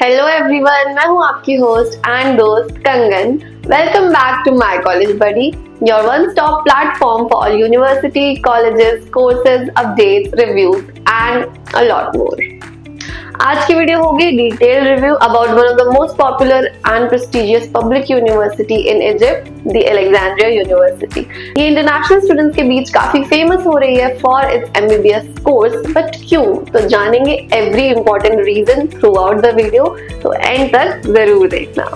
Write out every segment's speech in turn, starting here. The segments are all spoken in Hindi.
हेलो एवरीवन, मैं हूं आपकी होस्ट एंड दोस्त Kangan. Welcome back to my college buddy, your one stop platform for all university, colleges, courses, updates, reviews and a lot more. आज की वीडियो होगी detail review about one of the most popular and prestigious public university in Egypt, the Alexandria university. ये इंटरनेशनल स्टूडेंट्स के बीच काफी फेमस हो रही है for its MBBS course, but क्यों? तो जानेंगे every important reason throughout the video, तो एंड तक जरूर देखना।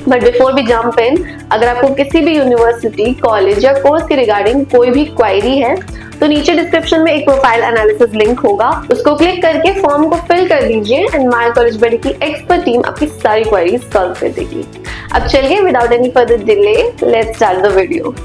But before we jump in, अगर आपको किसी भी यूनिवर्सिटी, कॉलेज या कोर्स के रिगार्डिंग कोई भी क्वेरी है तो नीचे डिस्क्रिप्शन में एक प्रोफाइल एनालिसिस लिंक होगा, उसको क्लिक करके फॉर्म को फिल कर दीजिए एंड माय कॉलेज बडी की एक्सपर्ट टीम आपकी सारी क्वेरीज सॉल्व कर देगी। अब चलिए without any further delay let's start the video.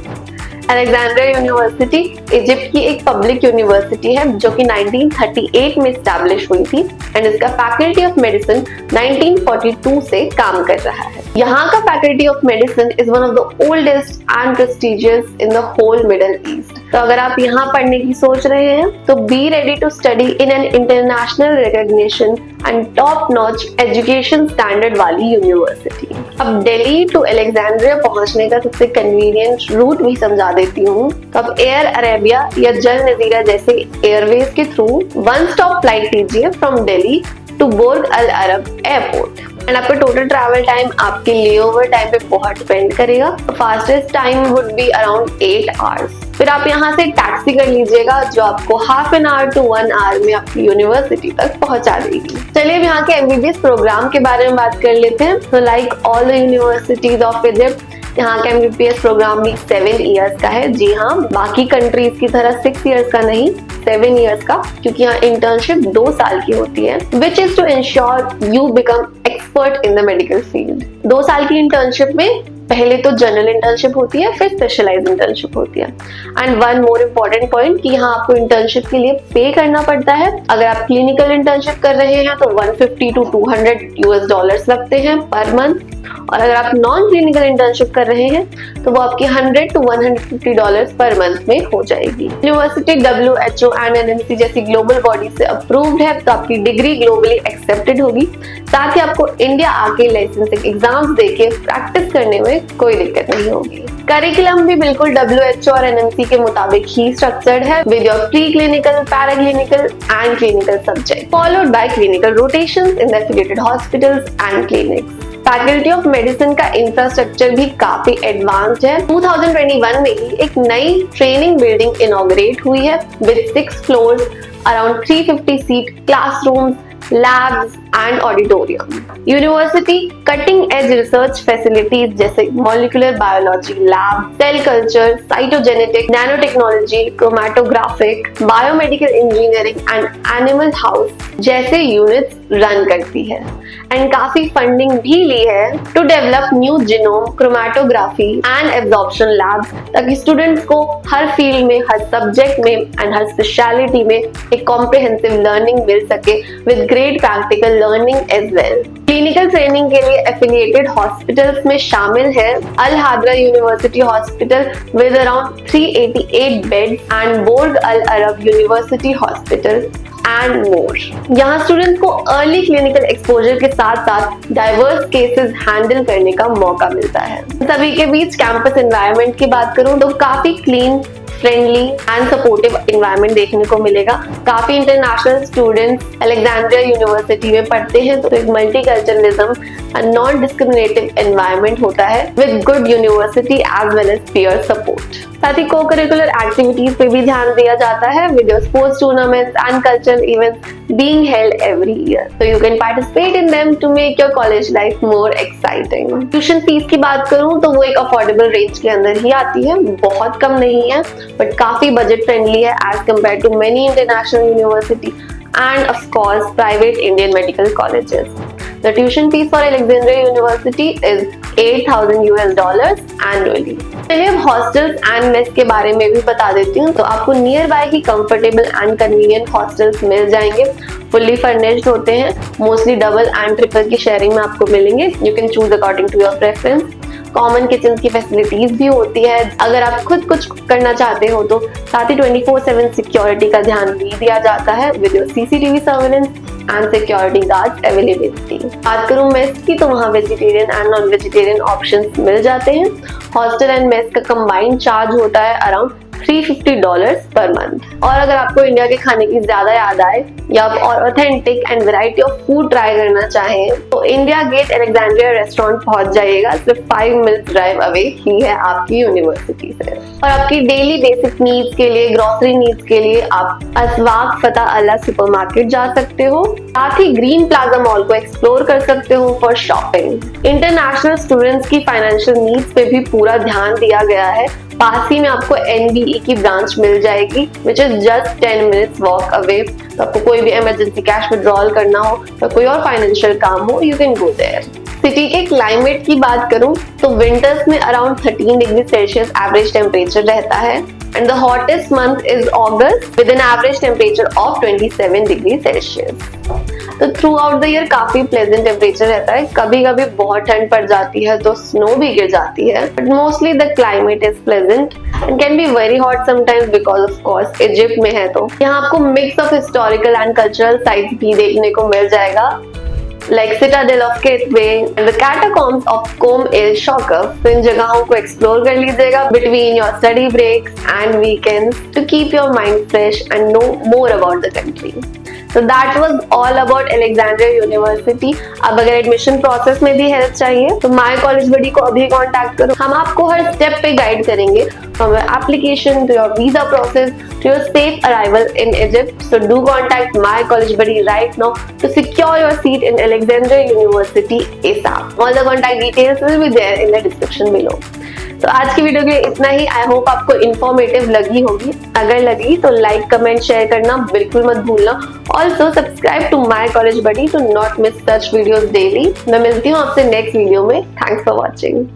Alexandria university Egypt की एक पब्लिक यूनिवर्सिटी है जो कि 1938 में स्टैब्लिश हुई थी एंड इसका फैकल्टी ऑफ मेडिसिन 1942 से काम कर रहा है। यहाँ का faculty of medicine is one of the oldest and prestigious in the whole middle east. तो अगर आप यहाँ पढ़ने की सोच रहे हैं तो be ready to study in an international recognition and top notch education standard वाली यूनिवर्सिटी। अब दिल्ली टू अलेक्जेंड्रिया पहुंचने का सबसे कन्वीनियंट रूट भी समझा देती हूँ। तो आप एयर अरेबिया या जल नजीरा जैसे एयरवेज के थ्रू वन स्टॉप फ्लाइट लीजिए from Delhi to Burj Al Arab airport and आपका टोटल ट्रैवल टाइम आपके लेओवर टाइम पे बहुत डिपेंड करेगा। Fastest time would be around 8 hours. फिर आप यहाँ से टैक्सी कर लीजिएगा जो आपको half an hour to 1 hour में आपकी यूनिवर्सिटी तक पहुंचा देगी। चलिए अब यहाँ के एमबीबीएस प्रोग्राम के बारे में बात कर लेते हैं। तो like all the universities of Egypt, यहाँ का एमबीबीएस प्रोग्राम भी 7 इयर्स का है। जी हाँ, बाकी कंट्रीज की तरह 6 इयर्स का नहीं, 7 इयर्स का, क्योंकि यहाँ इंटर्नशिप 2 साल की होती है, which is to ensure you become expert in the medical field. 2 साल की इंटर्नशिप में पहले तो जनरल इंटर्नशिप होती है, फिर स्पेशलाइज्ड इंटर्नशिप होती है। And one more important point कि यहाँ आपको इंटर्नशिप के लिए पे करना पड़ता है। अगर आप क्लिनिकल इंटर्नशिप कर रहे हैं तो 150 to 200 US डॉलर्स लगते हैं पर मंथ, और अगर आप नॉन क्लिनिकल इंटर्नशिप कर रहे हैं तो वो आपकी 100 to 150 डॉलर्स पर मंथ में हो जाएगी। यूनिवर्सिटी WHO एंड NMC जैसी ग्लोबल बॉडी से अप्रूव्ड है, तो आपकी डिग्री ग्लोबली एक्सेप्टेड होगी। साथ ही आपको इंडिया आके लाइसेंसिंग एग्जाम्स देके प्रैक्टिस करने में कोई दिक्कत नहीं होगी। करिकुलम भी बिल्कुल WHO और NMC के मुताबिक ही स्ट्रक्चर्ड है, with your pre clinical, paraclinical and clinical subject followed by clinical rotations in the affiliated hospitals and clinics. Faculty of medicine का इंफ्रास्ट्रक्चर भी काफी एडवांस्ड है। 2021 में ही एक नई ट्रेनिंग बिल्डिंग इनॉग्रेट हुई है with 6 floors, around 350 seat classrooms, labs and auditorium. University cutting edge research facilities जैसे molecular biology lab, cell culture, cytogenetic, nano technology, chromatographic, biomedical engineering and animal house जैसे यूनिट्स रन करती है एंड काफी फंडिंग भी ली है to develop new genome, chromatography and absorption labs, ताकि स्टूडेंट्स को हर फील्ड में, हर सब्जेक्ट में एंड हर स्पेशलिटी में एक कॉम्प्रिहेंसिव लर्निंग मिल सके with great practical learning as well. Clinical training के लिए एफिलिएटेड हॉस्पिटल्स में शामिल है Al Hadra university hospital with around 388 beds and Burj Al Arab university hospital and more. यहाँ स्टूडेंट्स को अर्ली क्लिनिकल एक्सपोजर के साथ साथ डाइवर्स केसेस हैंडल करने का मौका मिलता है। सभी के बीच कैंपस एनवायरनमेंट की बात करूँ तो काफी clean, friendly and supportive environment देखने को मिलेगा। काफी इंटरनेशनल स्टूडेंट्स अलेक्जेंड्रिया यूनिवर्सिटी में पढ़ते हैं, तो एक multiculturalism and non discriminative environment होता है with good university as well as peer support. साथ ही को करिकुलर एक्टिविटीज पे भी ध्यान दिया जाता है with sports tournaments and cultural events being held every year, so you can participate in them to make your college life more exciting। Tuition fees की बात करूं तो वो एक अफोर्डेबल रेंज के अंदर ही आती है, बहुत कम नहीं है बट काफी बजट फ्रेंडली है as compared to many international university and of course private Indian medical colleges. The tuition fees for Alexandria University is $8,000 annually. चलिए अब हॉस्टल्स एंड मेस के बारे में भी बता देती हूँ। तो आपको नियर बाय ही कंफर्टेबल एंड कन्वीनियंट हॉस्टल्स मिल जाएंगे, फुल्ली फर्निश्ड होते हैं, मोस्टली डबल एंड ट्रिपल की शेयरिंग में आपको मिलेंगे। You can choose according to your preference. Common kitchen की फैसिलिटीज भी होती है अगर आप खुद कुछ करना चाहते हो तो। साथ ही 24/7 सिक्योरिटी का ध्यान भी दिया जाता है with CCTV surveillance and security guards availability. बात करूं मेस की तो वहाँ vegetarian and non vegetarian options मिल जाते हैं। हॉस्टल एंड मेस का कंबाइंड चार्ज होता है अराउंड $350 पर मंथ। और अगर आपको इंडिया के खाने की ज्यादा याद आए या आप और authentic and variety of food try करना चाहें तो इंडिया गेट अलेक्जेंड्रिया रेस्टोरेंट पहुंच जाइएगा। सिर्फ 5 मिनट ड्राइव अवे ही है आपकी यूनिवर्सिटी से। और आपकी डेली बेसिक नीड्स के लिए, ग्रोसरी नीड्स के लिए आप अस्वाक फतेह अल्लाह सुपरमार्केट जा सकते हो। साथ ही ग्रीन प्लाजा मॉल को एक्सप्लोर कर सकते हो फॉर शॉपिंग। इंटरनेशनल स्टूडेंट्स की फाइनेंशियल नीड्स पे भी पूरा ध्यान दिया गया है। पास ही में आपको NBE की ब्रांच मिल जाएगी which is just 10 minutes walk away. तो आपको कोई भी इमरजेंसी कैश विड्रॉल करना हो या कोई और फाइनेंशियल काम हो, you can go there. City के क्लाइमेट की बात करूं तो विंटर्स में around 13 degree Celsius average temperature रहता है and the hottest month is August with an average temperature of 27 degree Celsius. तो थ्रू आउट द ईयर काफी प्लेजेंट टेम्परेचर रहता है। कभी कभी बहुत ठंड पड़ जाती है तो स्नो भी गिर जाती है, but mostly the climate is pleasant and can be very hot sometimes because of course Egypt में है। तो यहाँ आपको mix of historical and cultural sites भी देखने को मिल जाएगा like Citadel of Kitwe and the catacombs of Qom el-Shawkaf। तो इन जगहों को एक्सप्लोर कर लीजिएगा between your study breaks and weekends to keep your mind fresh and know more about the country। So that was all about Alexandria University। अब अगर एडमिशन प्रोसेस में भी हेल्प चाहिए तो माय कॉलेज बडी को अभी कांटेक्ट करो। हम आपको हर स्टेप पे गाइड करेंगे from your application to your visa process to your safe arrival in Egypt. So do contact my college buddy right now to secure your seat in Alexandria University ASAP। All the contact details will be there in the description below। तो आज की वीडियो के लिए इतना ही। आई होप आपको इन्फॉर्मेटिव लगी होगी। अगर लगी तो लाइक, कमेंट, शेयर करना बिल्कुल मत भूलना। Also subscribe to my college buddy to not miss such videos daily. मैं मिलती हूँ आपसे नेक्स्ट वीडियो में। Thanks for watching.